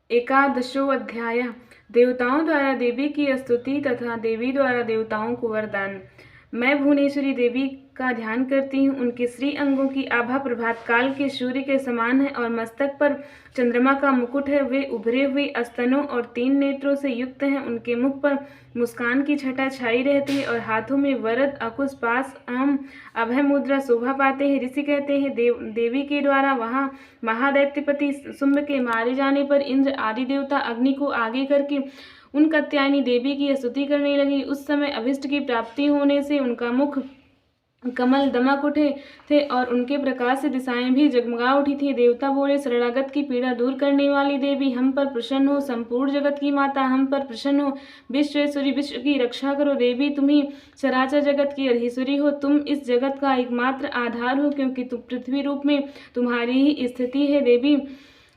एकादशोऽध्याय। देवताओं द्वारा देवी की स्तुति तथा देवी द्वारा देवताओं को वरदान। मैं भुवनेश्वरी देवी का ध्यान करती हूँ। उनके श्री अंगों की आभा प्रभात काल के सूर्य के समान है और मस्तक पर चंद्रमा का मुकुट है। वे उभरे हुए स्तनों और 3 नेत्रों से युक्त हैं। उनके मुख पर मुस्कान की छटा छाई रहती है और हाथों में वरद, अकुश, पाश, अभय मुद्रा शोभा पाते हैं। ऋषि कहते हैं देवी के द्वारा वहाँ महादैत्यपति शुंभ के मारे जाने पर इंद्र आदि देवता अग्नि को आगे करके उन कात्यायनी देवी की स्तुति करने लगी। उस समय अभिष्ट की प्राप्ति होने से उनका मुख कमल दमक उठे थे और उनके प्रकाश से दिशाएं भी जगमगा उठी थी। देवता बोले, शरणागत की पीड़ा दूर करने वाली देवी, हम पर प्रसन्न हो। संपूर्ण जगत की माता, हम पर प्रसन्न हो। विश्वेश्वरी, विश्व की रक्षा करो। देवी, तुम ही चराचर जगत की अधीश्वरी हो। तुम इस जगत का एकमात्र आधार हो, क्योंकि तुम पृथ्वी रूप में तुम्हारी ही स्थिति है। देवी,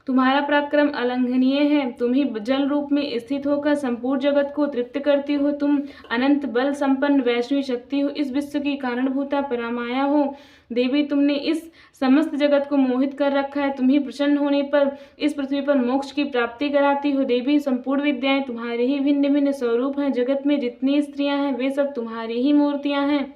तुम्हारा पराक्रम अलंघनीय है। तुम ही जल रूप में स्थित होकर संपूर्ण जगत को तृप्त करती हो। तुम अनंत बल संपन्न वैष्णवी शक्ति हो। इस विश्व की कारणभूता परामाया हो। देवी, तुमने इस समस्त जगत को मोहित कर रखा है। तुम ही प्रसन्न होने पर इस पृथ्वी पर मोक्ष की प्राप्ति कराती हो। देवी, संपूर्ण विद्याएं तुम्हारे ही भिन्न भिन्न स्वरूप हैं। जगत में जितनी स्त्रियां हैं वे सब तुम्हारी ही मूर्तियां हैं।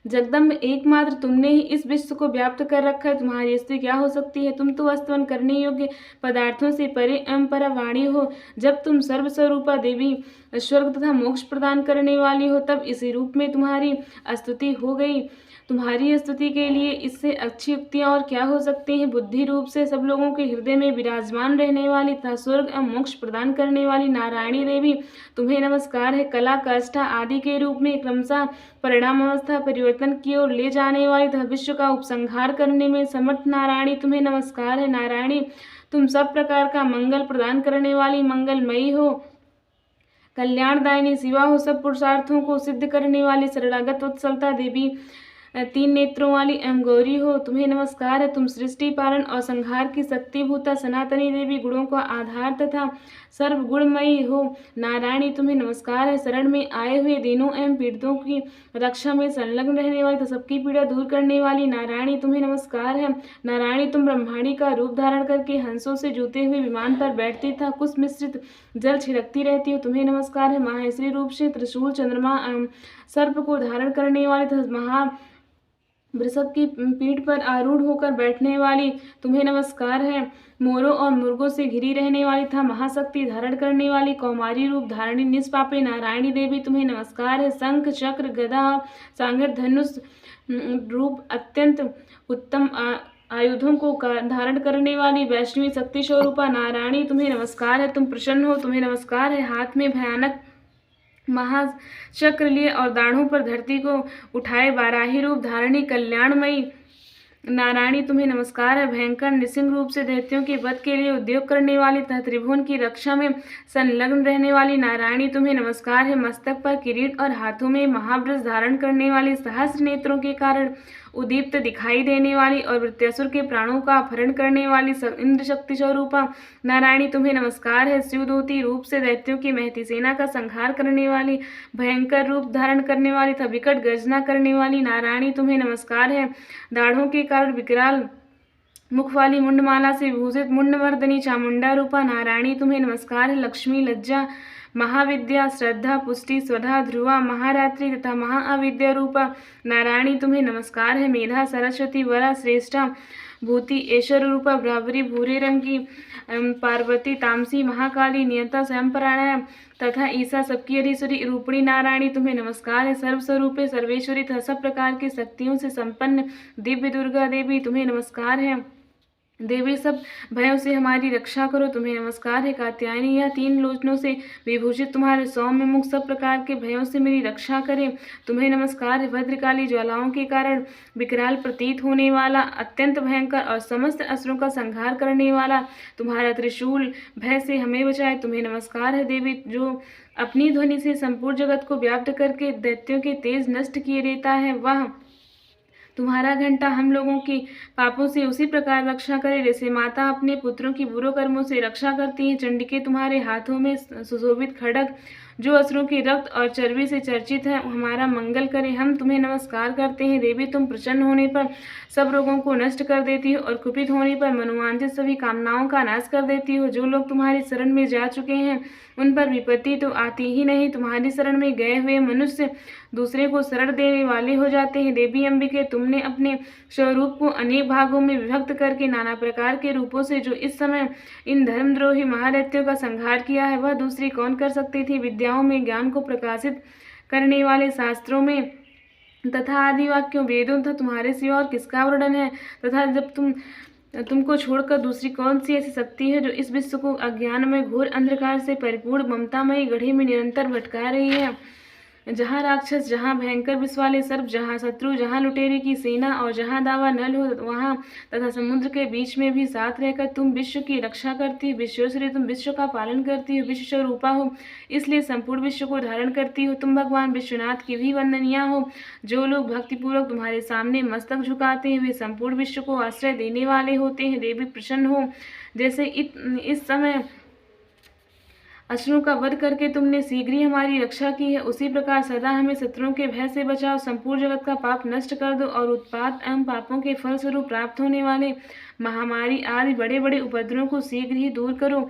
जगदम्ब, एकमात्र तुमने ही इस विश्व को व्याप्त कर रखा है। तुम्हारी स्त्री क्या हो सकती है? तुम तो वस्तवन करने योग्य पदार्थों से परे एवं परवाणी हो। जब तुम सर्वस्वरूपा देवी स्वर्ग तथा मोक्ष प्रदान करने वाली हो, तब इसी रूप में तुम्हारी स्तुति हो गई। तुम्हारी स्तुति के लिए इससे अच्छी युक्तियां और क्या हो सकती हैं? बुद्धि रूप से सब लोगों के हृदय में विराजमान रहने वाली तथा स्वर्ग एवं मोक्ष प्रदान करने वाली नारायणी देवी, तुम्हें नमस्कार है। कला, काष्ठा आदि के रूप में क्रमशः परिणाम अवस्था परिवर्तन की ओर ले जाने वाली तथा विश्व का उपसंहार करने में समर्थ नारायणी, तुम्हें नमस्कार है। नारायणी, तुम सब प्रकार का मंगल प्रदान करने वाली मंगलमयी हो, कल्याणदायिनी शिवा हो। सब पुरुषार्थों को सिद्ध करने वाली शरणागत वत्सलता देवी, 3 नेत्रों वाली एवं गौरी हो, तुम्हें नमस्कार है। तुम सृष्टि पालन और संहार की शक्तिभूता सनातनी देवी, गुणों का आधार तथा सर्वगुणमयी हो। नारायणी, तुम्हें नमस्कार है। शरण में आए हुए दीनों एवं पीड़ितों की रक्षा में संलग्न रहने वाली तथा सबकी पीड़ा दूर करने वाली नारायणी, तुम्हें नमस्कार है। नारायणी, तुम ब्रह्मांडी का रूप धारण करके हंसों से जुते हुए विमान पर बैठती तथा कुछ मिश्रित जल छिड़कती रहती हो, तुम्हें नमस्कार है। माहेश्वरी रूप से त्रिशूल, चंद्रमा सर्प को धारण करने वाली तथा वृषभ की पीठ पर आरूढ़ होकर बैठने वाली, तुम्हें नमस्कार है। मोरों और मुर्गों से घिरी रहने वाली तथा महाशक्ति धारण करने वाली कौमारी रूप धारणी निष्पापी नारायणी देवी, तुम्हें नमस्कार है। शंख, चक्र, गदा, सांगर, धनुष रूप अत्यंत उत्तम आयुधों को धारण करने वाली वैष्णवी शक्ति स्वरूपा नारायणी, तुम्हें नमस्कार है। तुम प्रसन्न हो, तुम्हें नमस्कार है। हाथ में भयानक महाचक्र लिए और दाढ़ों पर धरती को उठाए वाराही रूप धारणी कल्याणमयी नारायणी, तुम्हें नमस्कार है। भयंकर नृसिंह रूप से दैत्यों के वध के लिए उद्योग करने वाली तथा त्रिभुवन की रक्षा में संलग्न रहने वाली नारायणी, तुम्हें नमस्कार है। मस्तक पर किरीट और हाथों में महावृष धारण करने वाली, सहस्र नेत्रों के कारण उदीप्त दिखाई देने वाली और वृत्यासुर के प्राणों का अपहरण करने वाली इंद्र शक्ति स्वरूपा नारायणी, तुम्हें नमस्कार है। शिवदूती रूप से दैत्यों की महती सेना का संहार करने वाली, भयंकर रूप धारण करने वाली तथा विकट गर्जना करने वाली नारायणी, तुम्हें नमस्कार है। दाढ़ों के कारण विकराल मुख वाली मुंडमाला से विभूषित मुंडवर्धनी चामुंडा रूपा नारायणी, तुम्हें नमस्कार है। लक्ष्मी, लज्जा, महाविद्या, श्रद्धा, पुष्टि, स्वधा, ध्रुवा, महारात्रि तथा महाअविद्या रूपा नारायणी, तुम्हें नमस्कार है। मेधा, सरस्वती, वरा, श्रेष्ठा, भूति, ऐश्वर रूपा ब्राह्मरी, भूरे रंग की पार्वती, तामसी, महाकाली, नियता, स्वयंपरायणा तथा ईसा सबकी अधीश्वरी रूपिणी नारायणी, तुम्हें नमस्कार है। सर्वस्वरूपे सर्वेश्वरी तथा सब प्रकार की शक्तियों से संपन्न दिव्य दुर्गा देवी, तुम्हें नमस्कार है। देवी, सब भयों से हमारी रक्षा करो, तुम्हें नमस्कार है। कात्यायनी, यह 3 लोचनों से विभूषित तुम्हारे सौम्य मुख सब प्रकार के भयों से मेरी रक्षा करे, तुम्हें नमस्कार है। भद्रकाली, ज्वालाओं के कारण विकराल प्रतीत होने वाला, अत्यंत भयंकर और समस्त असुरों का संहार करने वाला तुम्हारा त्रिशूल भय से हमें बचाए, तुम्हें नमस्कार है। देवी, जो अपनी ध्वनि से संपूर्ण जगत को व्याप्त करके दैत्यों के तेज नष्ट किए देता है, वह तुम्हारा घंटा हम लोगों की पापों से उसी प्रकार रक्षा करे जैसे माता अपने पुत्रों की बुरे कर्मों से रक्षा करती है। चंडिके, तुम्हारे हाथों में सुशोभित खड्ग जो असुरों के रक्त और चर्बी से चर्चित है, हमारा मंगल करे। हम तुम्हें नमस्कार करते हैं देवी। तुम प्रसन्न होने पर सब रोगों को नष्ट कर देती हो और कुपित होने पर मनोवांछित सभी कामनाओं का नाश कर देती हो। जो लोग तुम्हारी शरण में जा चुके हैं उन पर विपत्ति तो आती ही नहीं। तुम्हारी शरण में गए हुए मनुष्य दूसरे को शरण देने वाले हो जाते हैं। देवी अंबिके, तुमने अपने स्वरूप को अनेक भागों में विभक्त करके नाना प्रकार के रूपों से जो इस समय इन धर्मद्रोही महादैत्यों का संहार किया है, वह दूसरी कौन कर सकती थी। विद्याओं में ज्ञान को प्रकाशित करने वाले शास्त्रों में तथा आदि वाक्यों वेदों तथा तुम्हारे सिवा और किसका वर्णन है। तथा जब तुमको छोड़कर दूसरी कौन सी ऐसी शक्ति है जो इस विश्व को अज्ञान में घोर अंधकार से परिपूर्ण ममतामयी गढ़े में निरंतर भटका रही है। जहाँ राक्षस, जहाँ भयंकर विष वाले सर्प, जहाँ शत्रु, जहाँ लुटेरे की सेना और जहाँ दावा नल हो वहाँ तथा समुद्र के बीच में भी साथ रहकर तुम विश्व की रक्षा करती हो। विश्वेश्वरी, तुम विश्व का पालन करती हो, विश्व स्वरूपा हो, इसलिए संपूर्ण विश्व को धारण करती हो। तुम भगवान विश्वनाथ की भी वंदनीय हो। जो लोग भक्तिपूर्वक तुम्हारे सामने मस्तक झुकाते हैं वे संपूर्ण विश्व को आश्रय देने वाले होते हैं। देवी प्रसन्न हो। जैसे इस समय असुरों का वध करके तुमने शीघ्र ही हमारी रक्षा की है, उसी प्रकार सदा हमें शत्रुओं के भय से बचाओ। संपूर्ण जगत का पाप नष्ट कर दो और उत्पात एवं पापों के फलस्वरूप प्राप्त होने वाले महामारी आदि बड़े बड़े उपद्रवों को शीघ्र ही दूर करो।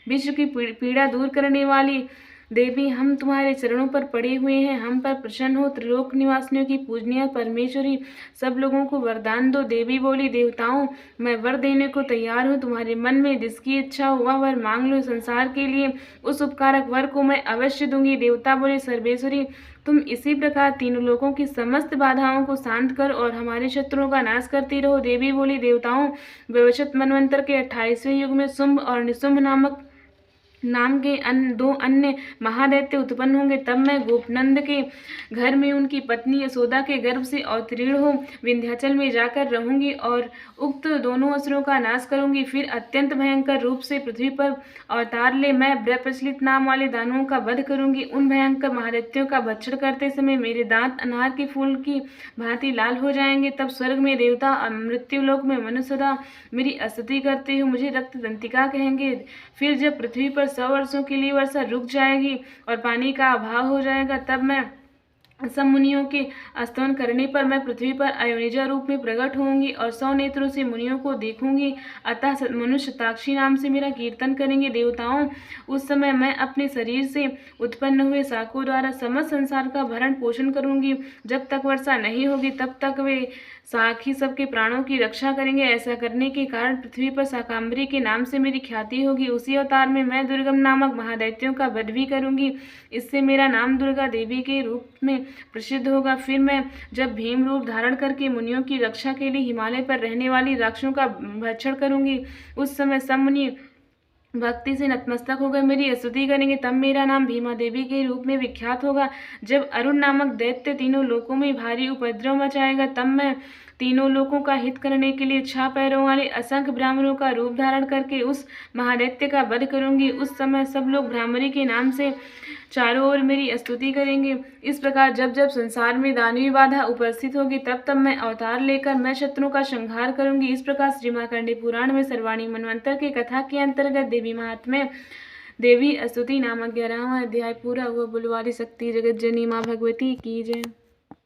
विश्व की पीड़ा दूर करने वाली देवी, हम तुम्हारे चरणों पर पड़े हुए हैं, हम पर प्रसन्न हो। त्रिलोक निवासियों की पूजनीय परमेश्वरी, सब लोगों को वरदान दो। देवी बोली, देवताओं, मैं वर देने को तैयार हूँ। तुम्हारे मन में जिसकी इच्छा हो वह वर मांग लो। संसार के लिए उस उपकारक वर को मैं अवश्य दूंगी। देवता बोले, सर्वेश्वरी, तुम इसी प्रकार तीनों लोगों की समस्त बाधाओं को शांत कर और हमारे शत्रुओं का नाश करती रहो। देवी बोली, देवताओं, व्यवचित मनवंतर के 28वें युग में शुंभ और निशुंभ नाम के दो अन्य महादैत्य उत्पन्न होंगे। तब मैं गोपनंद के घर में उनकी पत्नी यशोदा के गर्भ से अवतीर्ण हो विंध्याचल में जाकर रहूंगी और उक्त दोनों असुरों का नाश करूंगी। फिर अत्यंत भयंकर रूप से पृथ्वी पर अवतार ले मैं प्रचलित नाम वाले दानवों का वध करूंगी। उन भयंकर महादैत्यों का भक्षण करते समय मेरे दांत अनार के फूल की भांति लाल हो जाएंगे। तब स्वर्ग में देवता और मृत्युलोक में मनुष्य सदा मेरी स्तुति करते हुए मुझे रक्त दंतिका कहेंगे। फिर जब पृथ्वी पर 100 वर्षों के लिए वर्षा रुक जाएगी और पानी का अभाव हो जाएगा, तब मैं सब मुनियों के स्तवन करने पर मैं पृथ्वी पर अयोनिजा रूप में प्रकट होंगी और 100 नेत्रों से मुनियों को देखूंगी। अतः मनुष्य ताक्षी नाम से मेरा कीर्तन करेंगे। देवताओं, उस समय मैं अपने शरीर से उत्पन्न हुए शाकों द्वारा समस्त संसार का भरण पोषण करूंगी। जब तक वर्षा नहीं होगी तब तक वे शाक ही सबके प्राणों की रक्षा करेंगे। ऐसा करने के कारण पृथ्वी पर शाकांबरी के नाम से मेरी ख्याति होगी। उसी अवतार में मैं दुर्गम नामक महादैत्यों का वध भी करूंगी। इससे मेरा नाम दुर्गा देवी के रूप में प्रसिद्ध होगा। फिर मैं जब भीम रूप धारण करके मुनियों की रक्षा के लिए हिमालय पर रहने वाली राक्षसों का भक्षण करूंगी, उस समय सब मुनि भक्ति से नतमस्तक होकर मेरी स्तुति करेंगे। तब मेरा नाम भीमा देवी के रूप में विख्यात होगा। जब अरुण नामक दैत्य तीनों लोकों में भारी उपद्रव मचाएगा, तब मैं तीनों लोकों का हित करने के लिए 6 पैरों वाले असंख्य ब्राह्मणों का रूप धारण करके उस महादैत्य का वध करूंगी। उस समय सब लोग ब्राह्मणी के नाम से चारों ओर मेरी स्तुति करेंगे। इस प्रकार जब जब संसार में दानवीय बाधा उपस्थित होगी तब तब मैं अवतार लेकर मैं शत्रुओं का संहार करूंगी। इस प्रकार श्री मार्कंडेय पुराण में सर्वाणी मनवंतर के कथा के अंतर्गत देवी महात्म्य देवी स्तुति नामक 11वां अध्याय पूरा हुआ। बुलवारी शक्ति जगत जननी माँ भगवती की जय।